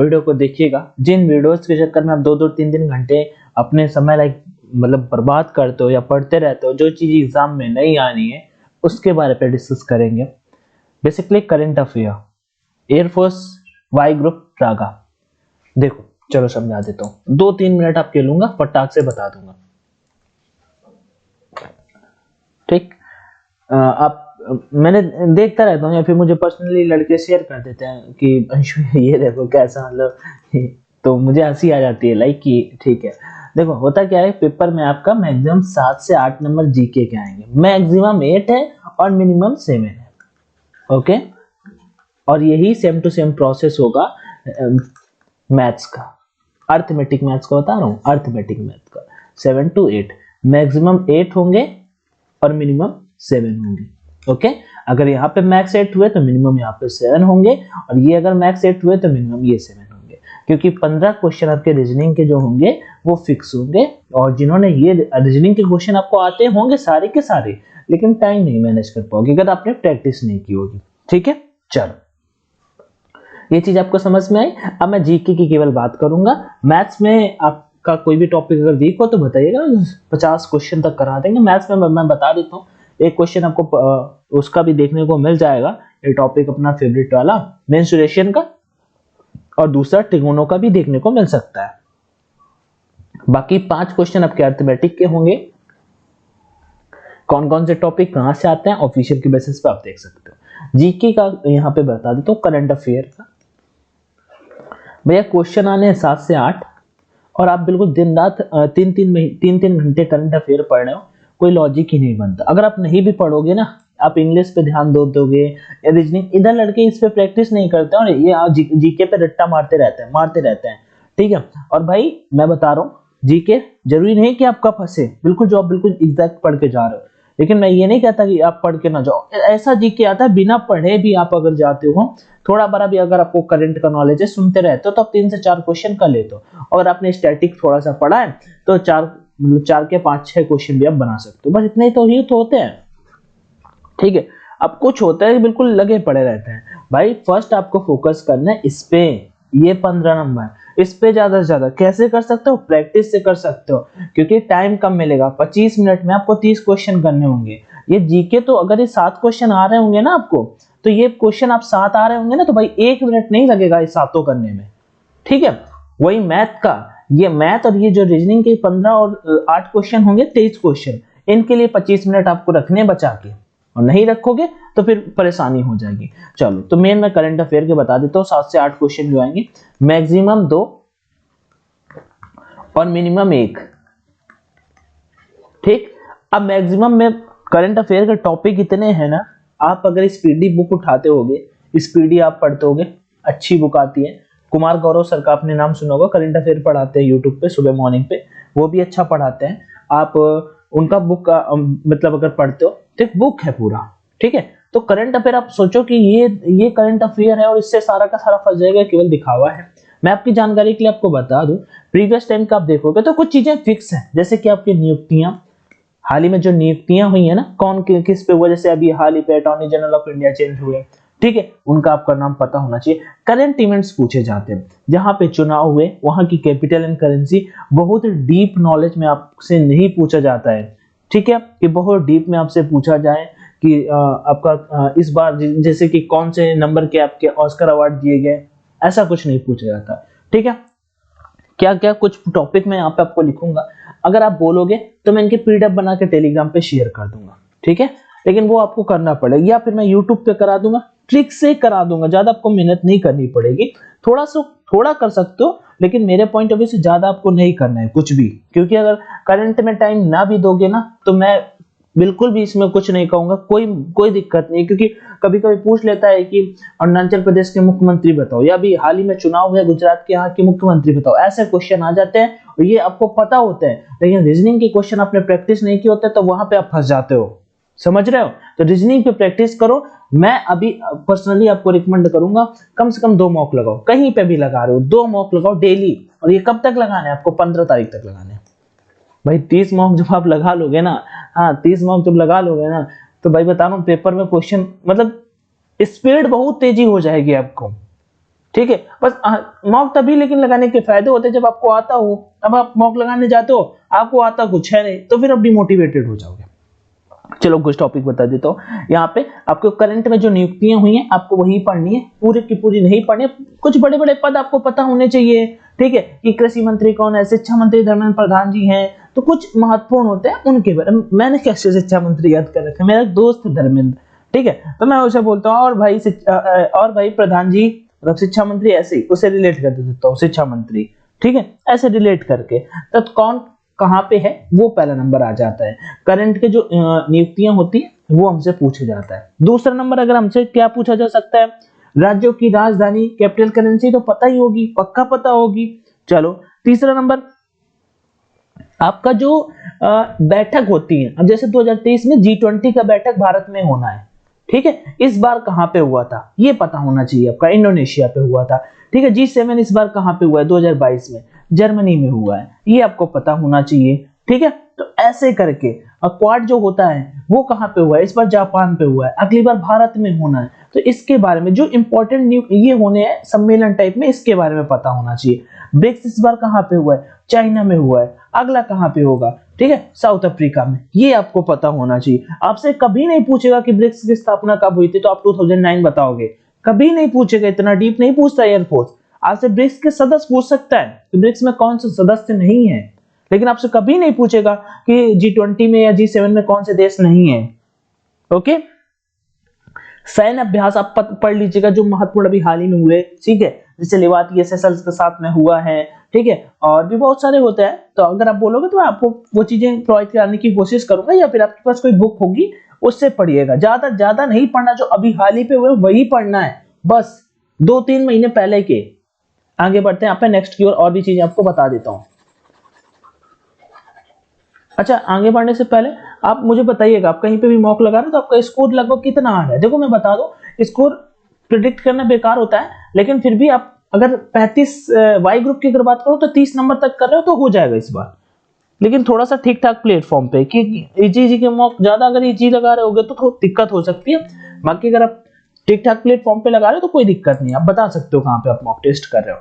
Video को देखिएगा। जिन videos के चक्कर में आप 2-2 3-3 घंटे अपने समय मतलब बर्बाद करते हो या पढ़ते रहते हो, जो चीज एग्जाम में नहीं आनी है उसके बारे पे डिस्कस करेंगे। Basically current affair, air force, Y group, रागा। देखो चलो समझा देता हूँ, 2-3 मिनट आपके लूंगा, फटाक से बता दूंगा। ठीक, आप मैंने देखता रहता हूँ या फिर मुझे पर्सनली लड़के शेयर कर देते हैं कि अंशु ये देखो कैसा, मतलब तो मुझे हंसी आ जाती है लाइक कि ठीक है। देखो होता क्या है, पेपर में आपका मैक्सिमम 7 से 8 नंबर जीके के आएंगे, मैक्सिमम 8 है और मिनिमम 7 है। ओके, और यही सेम टू सेम प्रोसेस होगा मैथ्स का, अर्थमेटिक मैथ्स का बता रहा हूँ, अर्थमेटिक मैथ्स का 7 to 8, मैक्सिमम 8 होंगे और मिनिमम 7 होंगे। ओके, अगर यहाँ पे मैक्स 8 हुए तो मिनिमम यहाँ पे 7 होंगे, और ये अगर मैक्स 8 हुए तो मिनिमम ये 7 होंगे, क्योंकि 15 क्वेश्चन आपके रीजनिंग के जो होंगे वो फिक्स होंगे। और जिन्होंने ये रीजनिंग के क्वेश्चन आपको आते होंगे सारे के सारे, लेकिन टाइम नहीं मैनेज कर पाओगे अगर आपने प्रैक्टिस नहीं की होगी। ठीक है, चलो ये चीज आपको समझ में आई। अब मैं जीके की केवल बात करूंगा। मैथ्स में आपका कोई भी टॉपिक अगर वीक हो तो बताइएगा, 50 क्वेश्चन तक करा देंगे। मैथ्स में मैं बता देता हूँ, एक क्वेश्चन आपको उसका भी देखने को मिल जाएगा, ये टॉपिक अपना फेवरेट वाला मेंसुरेशन का, और दूसरा ट्रिगोनों का भी देखने को मिल सकता है। बाकी 5 क्वेश्चन आपके अर्थमेटिक के होंगे। कौन कौन से टॉपिक कहां से आते हैं ऑफिशियल के बेसिस पे आप देख सकते हो। जीके का यहाँ पे बता देता हूँ, करंट अफेयर का भैया क्वेश्चन आने हैं 7 से 8, और आप बिल्कुल दिन रात 3-3 घंटे करंट अफेयर पढ़ रहे हो, कोई लॉजिक ही नहीं बनता। अगर आप नहीं भी पढ़ोगे ना, आप इंग्लिश पे ध्यान दोगे या रीजनिंग, इधर लड़के इस पे प्रैक्टिस नहीं करते और ये जीके पे रट्टा मारते रहते हैं। ठीक है, और भाई मैं बता रहा हूँ जीके जरूरी नहीं कि आपका फंसे, बिल्कुल जो आप बिल्कुल एग्जैक्ट पढ़ के जा रहे हो, लेकिन मैं ये नहीं कहता कि आप पढ़ के ना जाओ। ऐसा जीके आता है बिना पढ़े भी आप अगर जाते हो, थोड़ा बड़ा भी अगर आपको करंट का नॉलेज है, सुनते रहते हो, तो आप 3 से 4 क्वेश्चन कर लेते हो। और आपने स्टैटिक थोड़ा सा पढ़ा है तो 4 के 5-6 क्वेश्चन भी आप बना सकते हो। बस इतने ही तो होते हैं। ठीक है, अब कुछ होता है बिल्कुल लगे पड़े रहते हैं। भाई फर्स्ट आपको फोकस करना है इस पे, ये 15 नंबर, इस पे ज्यादा से ज्यादा कैसे कर सकते हो, प्रैक्टिस से कर सकते हो, क्योंकि टाइम कम मिलेगा। 25 मिनट में आपको 30 क्वेश्चन करने होंगे। ये जीके तो अगर ये 7 क्वेश्चन आ रहे होंगे ना आपको, तो ये क्वेश्चन आप 7 आ रहे होंगे ना, तो भाई 1 मिनट नहीं लगेगा ये सातों करने में। ठीक है, वही मैथ का, ये मैथ और ये जो रीजनिंग के 15 और 8 क्वेश्चन होंगे, 23 क्वेश्चन, इनके लिए 25 मिनट आपको रखने बचा के, और नहीं रखोगे तो फिर परेशानी हो जाएगी। चलो तो मेन मैं करंट अफेयर के बता देता हूँ। 7 से 8 क्वेश्चन जो आएंगे, मैक्सिमम 2 और मिनिमम 1। ठीक, अब मैक्सिमम में करंट अफेयर के टॉपिक इतने हैं ना, आप अगर स्पीडी बुक उठाते होगे, स्पीडी आप पढ़ते होगे, अच्छी बुक आती है, कुमार गौरव सर का आपने नाम सुना होगा, करंट अफेयर पढ़ाते हैं यूट्यूब पे सुबह मॉर्निंग पे, वो भी अच्छा पढ़ाते हैं। आप उनका बुक का मतलब अगर पढ़ते हो तो एक बुक है पूरा। ठीक है, तो करंट अफेयर आप सोचो कि ये करंट अफेयर है और इससे सारा का सारा फंस जाएगा, केवल दिखावा है। मैं आपकी जानकारी के लिए आपको बता दूं, प्रीवियस टाइम का आप देखोगे तो कुछ चीजें फिक्स हैं, जैसे कि आपकी नियुक्तियां, हाल ही में जो नियुक्तियां हुई है ना, कौन किस पे, वजह से अभी हाल ही पे attorney general of India change हुए। ठीक है, उनका आपका नाम पता होना चाहिए। करंट इवेंट्स पूछे जाते हैं, जहां पे चुनाव हुए वहां की कैपिटल एंड करेंसी, बहुत डीप नॉलेज में आपसे नहीं पूछा जाता है। ठीक है, कि बहुत डीप में आपसे पूछा जाए कि आपका इस बार जैसे कि कौन से नंबर के आपके ऑस्कर अवार्ड दिए गए, ऐसा कुछ नहीं पूछा जाता। ठीक है, क्या क्या कुछ टॉपिक मैं यहाँ पे आपको लिखूंगा, अगर आप बोलोगे तो मैं इनके पीडीएफ बना के टेलीग्राम पे शेयर कर दूंगा। ठीक है, लेकिन वो आपको करना पड़ेगा, या फिर मैं यूट्यूब पे करा दूंगा, ट्रिक से करा दूंगा, ज्यादा आपको मेहनत नहीं करनी पड़ेगी। थोड़ा कर सकते हो, लेकिन मेरे पॉइंट ऑफ व्यू से ज्यादा आपको नहीं करना है कुछ भी, क्योंकि अगर करंट में टाइम ना भी दोगे ना, तो मैं बिल्कुल भी इसमें कुछ नहीं कहूंगा, कोई दिक्कत नहीं, क्योंकि कभी कभी पूछ लेता है कि अरुणाचल प्रदेश के मुख्यमंत्री बताओ, या अभी हाल ही में चुनाव हुआ गुजरात के यहाँ के मुख्यमंत्री बताओ, ऐसे क्वेश्चन आ जाते हैं और ये आपको पता होते हैं, लेकिन रीजनिंग के क्वेश्चन आपने प्रैक्टिस नहीं की होते, तो वहां पे आप फंस जाते हो। समझ रहे हो? तो रीजनिंग पे प्रैक्टिस करो। मैं अभी पर्सनली आपको रिकमेंड करूंगा, कम से कम 2 मॉक लगाओ, कहीं पे भी लगा रहे हो 2 मॉक लगाओ डेली। और ये कब तक लगाना है आपको? 15 तारीख तक लगाना है भाई। 30 मॉक जब आप लगा लोगे ना, हाँ 30 मॉक जब लगा लोगे ना, तो भाई बता रहा हूं पेपर में क्वेश्चन मतलब स्पीड बहुत तेजी हो जाएगी आपको। ठीक है। बस मॉक तभी लेकिन लगाने के फायदे होते हैं जब आपको आता हो। अब आप मॉक लगाने जाते हो, आपको आता कुछ है नहीं, तो फिर आप डिमोटिवेटेड हो जाओगे। चलो कुछ टॉपिक बता देता हूँ। यहाँ पे आपको करंट में जो नियुक्तियां हुई हैं आपको वही पढ़नी है, पूरी की पूरी नहीं पढ़नी है। कुछ बड़े बड़े पद आपको पता होने चाहिए, ठीक है, कि कृषि मंत्री कौन है, शिक्षा मंत्री धर्मेंद्र प्रधान जी हैं, तो कुछ महत्वपूर्ण होते हैं उनके बारे में। मैंने कैसे शिक्षा मंत्री याद कर रखा है, मेरा दोस्त धर्मेंद्र, ठीक है, तो मैं उसे बोलता हूँ और भाई प्रधान जी, मतलब शिक्षा मंत्री, ऐसे ही उसे रिलेट कर देता हूँ शिक्षा मंत्री, ठीक है, ऐसे रिलेट करके तब कौन कहाँ पे है वो पहला नंबर आ जाता है। करंट के जो नियुक्तियां होती है वो हमसे पूछा जाता है। दूसरा नंबर अगर हमसे क्या पूछा जा सकता है, राज्यों की राजधानी कैपिटल करेंसी, तो पता ही होगी, पक्का पता होगी। चलो तीसरा नंबर आपका जो बैठक होती है, अब जैसे 2023 में G20 का बैठक भारत में होना है, ठीक है, इस बार कहां पे हुआ था ये पता होना चाहिए आपका, इंडोनेशिया पे हुआ था, ठीक है। G7 इस बार कहां पे हुआ है, 2022 में जर्मनी में हुआ है, ये आपको पता होना चाहिए, ठीक है। तो ऐसे करके क्वाड जो होता है वो कहां पे हुआ है, इस बार जापान पे हुआ है, अगली बार भारत में होना है, तो इसके बारे में जो इंपॉर्टेंट ये होने हैं सम्मेलन टाइप में, इसके बारे में पता होना चाहिए। ब्रिक्स इस बार कहां पे हुआ है, चाइना में हुआ है, अगला कहां पे होगा, ठीक है, साउथ अफ्रीका में, ये आपको पता होना चाहिए। आपसे कभी नहीं पूछेगा कि ब्रिक्स की स्थापना कब हुई थी, तो आप 2009 बताओगे, कभी नहीं पूछेगा, इतना डीप नहीं पूछता एयरफोर्स। आपसे ब्रिक्स के सदस्य पूछ सकता है कि ब्रिक्स में कौन से सदस्य नहीं है, लेकिन आपसे कभी नहीं पूछेगा कि G20 में या G7 में कौन से देश नहीं है। ओके, सैन्य अभ्यास आप पढ़ लीजिएगा जो महत्वपूर्ण अभी हाल ही में हुए, ठीक है, जैसे लिवाती एसएसएल के साथ में हुआ है, ठीक है, और भी बहुत सारे होते हैं। तो अगर आप बोलोगे तो मैं आपको वो चीजें प्रोवाइड कराने की कोशिश करूंगा, या फिर आपके पास कोई बुक होगी उससे पढ़िएगा। ज्यादा नहीं पढ़ना, जो अभी हाल ही पे हुए वही पढ़ना है, बस 2-3 महीने पहले के। आगे बढ़ते हैं, आप नेक्स्ट की और भी चीजें आपको बता देता हूं। अच्छा, आगे बढ़ने से पहले आप मुझे बताइएगा, आप कहीं पे भी मॉक लगा रहे हो तो आपका स्कोर लगभग कितना आ रहा है। देखो मैं बता दूं, स्कोर प्रिडिक्ट करना बेकार होता है, लेकिन फिर भी आप अगर 35 वाई ग्रुप की अगर बात करो तो 30 नंबर तक कर रहे हो तो हो जाएगा इस बार, लेकिन थोड़ा सा ठीक ठाक प्लेटफॉर्म पे, कि इजी के मॉक ज्यादा अगर इजी लगा रहे होगे तो थोड़ी दिक्कत हो सकती है। बाकी अगर आप ठीक ठाक प्लेटफॉर्म पे लगा रहे हो तो कोई दिक्कत नहीं, आप बता सकते हो कहाँ पे आप मॉक टेस्ट कर रहे हो।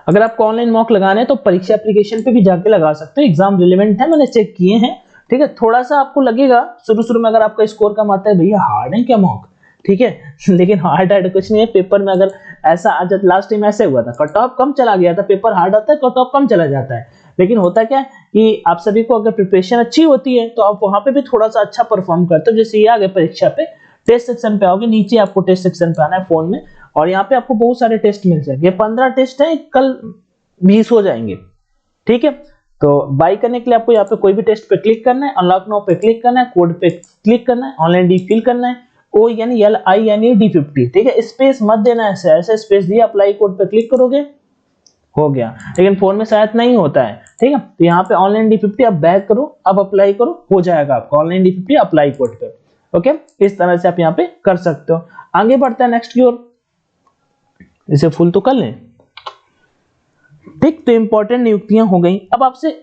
अगर आपको ऑनलाइन मॉक लगाना है तो परीक्षा एप्लीकेशन पे भी जाके लगा सकते हो, एग्जाम रिलेवेंट है, मैंने चेक किए हैं, ठीक है। थोड़ा सा आपको लगेगा शुरू में, अगर आपका स्कोर कम आता है, भैया हार्ड है क्या मॉक, ठीक है लेकिन हार्ड कुछ नहीं है। पेपर में अगर ऐसा आ जाता, लास्ट टाइम ऐसे हुआ था, कट ऑफ कम चला गया था, पेपर हार्ड आता है, कट ऑफ कम चला जाता है, लेकिन होता क्या है कि आप सभी को अगर प्रिपरेशन अच्छी होती है तो आप वहां पे भी थोड़ा सा अच्छा परफॉर्म करते हो। जैसे ये आगे परीक्षा पे टेस्ट सेक्शन पे आओगे, नीचे आपको टेस्ट सेक्शन पे आना है फोन में, और यहाँ पे आपको बहुत सारे टेस्ट मिल जाएंगे। 15 टेस्ट है, कल 20 हो जाएंगे, ठीक है। तो बाई करने के लिए आपको यहाँ पे कोई भी टेस्ट पे क्लिक करना है, अनलॉक नाउ पे क्लिक करना है, कोड पे क्लिक करना है, ऑनलाइन डी फिल करना है, ONLINED50, ठीक है, स्पेस मत देना, ऐसे स्पेस दिया, अप्लाई कोड पे क्लिक करोगे, हो गया। लेकिन फोन में शायद नहीं होता है, ठीक है, तो यहाँ पे ऑनलाइन D50 आप बैक करो, अब अप्लाई करो, हो जाएगा आपका ऑनलाइन D50 अप्लाई कोड पे। ओके, इस तरह से आप यहाँ पे कर सकते हो। आगे बढ़ते हैं नेक्स्ट की ओर, इसे फुल तो कर लें, ठीक। तो इंपॉर्टेंट नियुक्तियां हो गई। अब आपसे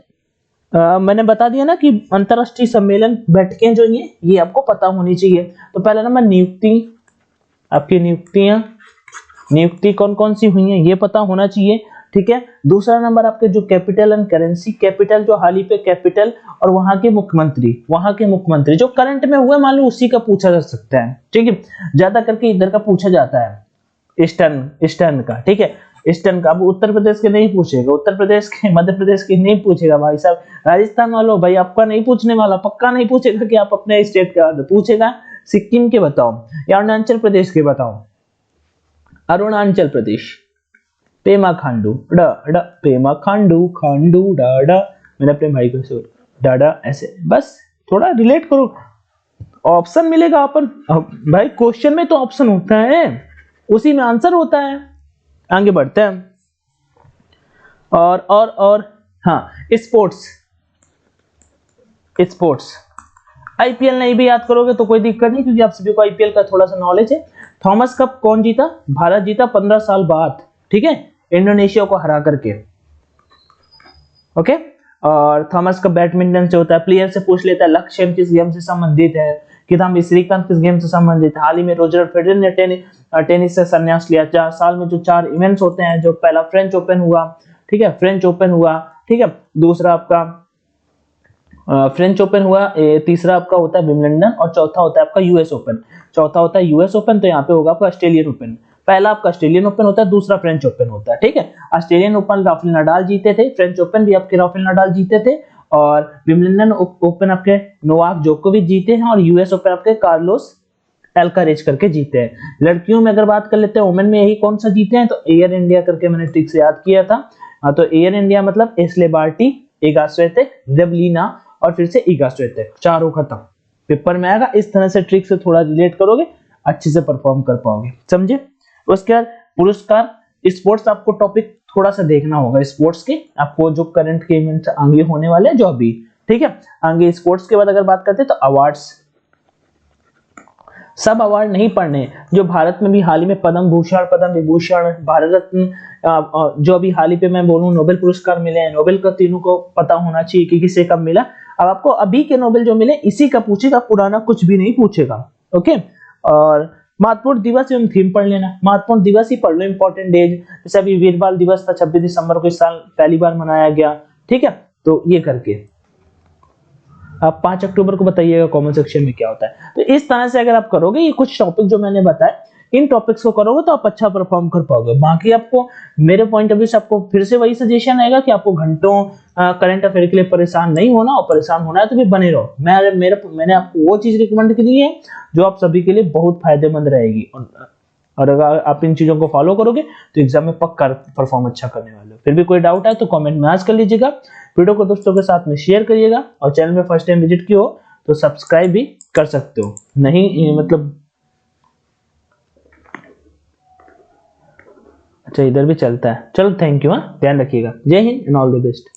मैंने बता दिया ना कि अंतरराष्ट्रीय सम्मेलन बैठकें जो ये आपको पता होनी चाहिए। तो पहला नंबर नियुक्ति, आपकी नियुक्ति कौन कौन सी हुई है ये पता होना चाहिए, ठीक है। दूसरा नंबर आपके जो कैपिटल एंड करेंसी, कैपिटल जो हाल ही पे कैपिटल, और वहां के मुख्यमंत्री जो करंट में हुए, मान लो उसी का पूछा जा सकता है, ठीक है। ज्यादा करके इधर का पूछा जाता है, ईस्टर्न का, ठीक है, ईस्टर्न का। अब उत्तर प्रदेश के नहीं पूछेगा, उत्तर प्रदेश के, मध्य प्रदेश के नहीं पूछेगा भाई साहब। राजस्थान वालों भाई आपका नहीं पूछने वाला, पक्का नहीं पूछेगा कि आप अपने स्टेट का, पूछेगा सिक्किम के बताओ या अरुणाचल प्रदेश के बताओ। अरुणाचल प्रदेश, पेमा खांडू पेमा खांडू डाडा, मैंने अपने भाई को डाडा, ऐसे बस थोड़ा रिलेट करो, ऑप्शन मिलेगा अपन भाई, क्वेश्चन में तो ऑप्शन होता है, उसी में आंसर होता है। आगे बढ़ते हैं, और हाँ, स्पोर्ट्स आईपीएल नहीं भी याद करोगे तो कोई दिक्कत नहीं, क्योंकि आप सभी को आईपीएल का थोड़ा सा नॉलेज है। थॉमस कप कौन जीता, भारत जीता 15 साल बाद, ठीक है, इंडोनेशिया को हरा करके। ओके, और थॉमस कप बैडमिंटन से होता है, प्लेयर से पूछ लेता है लक्ष्य सेन किस गेम से संबंधित है, किदाम्बी श्रीकांत किस गेम से संबंधित है, हाल ही में रोजर फेडरर ने टेनिस से संन्यास लिया। साल में जो 4 इवेंट्स होते हैं, जो पहला फ्रेंच ओपन हुआ, ठीक है, फ्रेंच ओपन हुआ, ठीक है, दूसरा आपका फ्रेंच ओपन हुआ, तीसरा आपका होता है विंबलडन, और चौथा होता है आपका यूएस ओपन। चौथा होता है यूएस ओपन, तो यहाँ पे होगा आपका ऑस्ट्रेलियन ओपन। पहला आपका ऑस्ट्रेलियन ओपन होता है, दूसरा फ्रेंच ओपन होता है, ठीक है। ऑस्ट्रेलियन ओपन राफेल नडाल जीते थे, फ्रेंच ओपन भी आपके राफेल नडाल जीते थे, और विंबलडन ओपन आपके नोवाक जोकोविच जीते हैं, और यूएस ओपन आपके कार्लोस एल्कारेज करके जीते हैं। लड़कियों में अगर बात कर लेते हैं, वुमेन में यही कौन सा जीते हैं, तो एयर इंडिया करके मैंने ठीक से याद किया था। तो एयर इंडिया मतलब एस्ले बार्टी, इगा स्विएटेक, जेवलिना और फिर इगा स्विएटेक, चारों खत्म। पेपर में आएगा, इस तरह से ट्रिक से थोड़ा रिलेट करोगे, अच्छे से परफॉर्म कर पाओगे, समझे। उसके बाद पुरस्कार, स्पोर्ट्स आपको टॉपिक थोड़ा सा देखना होगा स्पोर्ट्स के, आपको जो करंट के इवेंट्स आगे होने वाले हैं जो अभी, ठीक है। आगे स्पोर्ट्स के बाद अगर बात करते हैं तो अवार्ड्स, सब अवार्ड नहीं पढ़ने, जो भारत में भी हाल ही में पद्म भूषण, पद्म विभूषण, भारत रत्न, जो अभी हाल ही पे मैं बोलूं नोबेल पुरस्कार मिले हैं, नोबेल का तीनों को पता होना चाहिए कि किसे कब मिला। अब आपको अभी के नोबेल जो मिले इसी का पूछेगा, पुराना कुछ भी नहीं पूछेगा, ओके। और महत्वपूर्ण दिवस एवं थीम पढ़ लेना, महत्वपूर्ण दिवस ही पढ़ लो, इंपॉर्टेंट डेज, जैसे अभी वीर बाल दिवस था 26 दिसंबर को, इस साल पहली बार मनाया गया, ठीक है। तो ये करके आप 5 अक्टूबर को बताइएगा कमेंट सेक्शन में क्या होता है। तो इस तरह से अगर आप करोगे, ये कुछ टॉपिक जो मैंने बताए, इन टॉपिक्स को करोगे तो आप अच्छा परफॉर्म कर पाओगे। बाकी आपको मेरे पॉइंट ऑफ व्यू से आपको फिर से वही सजेशन आएगा कि आपको घंटों करंट अफेयर के लिए परेशान नहीं होना, और परेशान होना है तो भी बने रहो। मैंने आपको वो चीज रिकमेंड की है जो आप सभी के लिए बहुत फायदेमंद रहेगी, और अगर आप इन चीजों को फॉलो करोगे तो एग्जाम में पक्का परफॉर्म अच्छा करने वाले हो। फिर भी कोई डाउट है तो कमेंट में आज कर लीजिएगा, वीडियो को दोस्तों के साथ में शेयर करिएगा, और चैनल में फर्स्ट टाइम विजिट किया हो तो सब्सक्राइब भी कर सकते हो, नहीं मतलब अच्छा इधर भी चलता है। चलो थैंक यू, ध्यान रखिएगा, जय Hind and all the best.